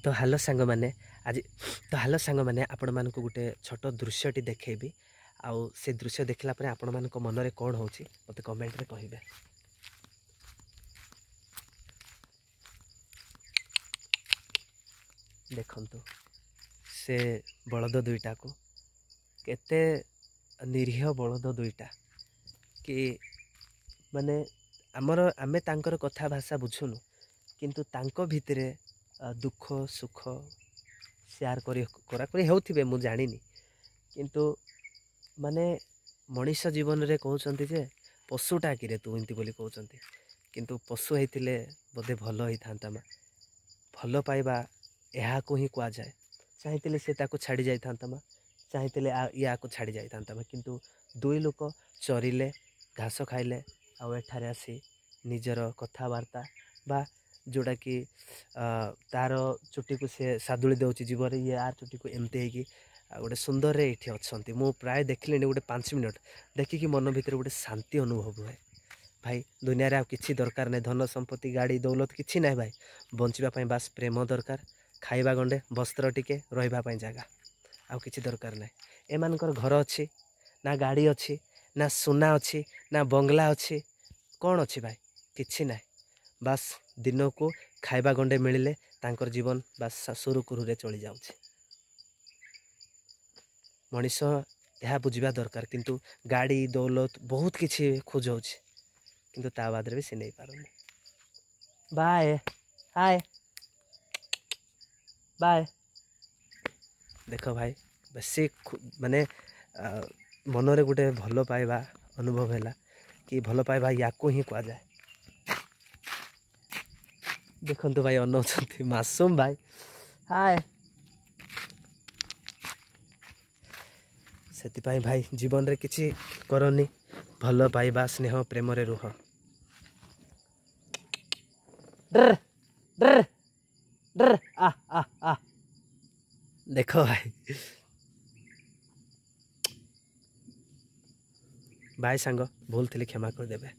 तो हेलो सांग मैंने आज तो हेलो सांग मैंने आपण मानक गोटे छोट दृश्यटी देखी आउ से दृश्य देखला परे आपण मानक मनरे कौन होची मते कमेंट रे कहिबे। देखंतु से बलद दुईटा को केते निरीह बलद दुईटा कि माने आमर आमे तांकर कथा भाषा बुझुनु किंतु तांको भितरे दुख सुख शेयर करी होथिबे मु जानिनी किंतु माने मनीष जीवन रे कहउचंती जे पशुटा कि रे तू इनती बोली कहउचंती किंतु पशु हेतिले बोधे भलो ही थांता मा भलो पाइबा ଏହା को ही कुआ जाए चाहिए से ताको छाड़ी जाई थांता मा चाहिए या को छाड़ी जाई थांता मा किंतु दुई लोक चरिले घास खाइले आउ एठारे आसी निजर कथबार्ता बा जोड़ा कि तार चुटी को से सादुली दौची जीवन ये आर चुटी को एमती है गोटे सुंदर रे ये अच्छा मु प्राय देखिले गोटे 5 मिनट देखिकी मन भितर गोटे शांति अनुभव हुए। भाई दुनिया रे आ किछि दरकार नहीं धन संपत्ति गाड़ी दौलत किछि नहीं भाई बंचिबा बास प्रेम दरकार खाइबा गंडे वस्त्र टिके रहिबा जगह आउ किछि दरकार नहीं एमानकर घर अच्छी ना गाड़ी अच्छी ना सुना अच्छी ना बंगला अच्छी कौन अच्छी भाई किछि नहीं बास दिन को खाइबा गंडे मिलिले तांकर जीवन बास सुरुकुरु रे चली जाउछि। मनीष यह बुझा दरकार किंतु गाड़ी दौलत बहुत किछि खोजाउछि किंतु ता बाद रे भी से नहीं पारुनी। बाय हाय बाय देख भाई बेसी माने मनरे गोटे भल पाइबा अनुभव है कि भल पाइबा या को ही कह जाए। देखंतु भाई अनौचंती मासूम भाई हाय सेति भाई जीवन रे किछि करनी भल पाइबा स्नेह प्रेम रे रुह। डर डर डर आ आ आ देखो भाई भाई सांग भूल थी क्षमा कर देबे।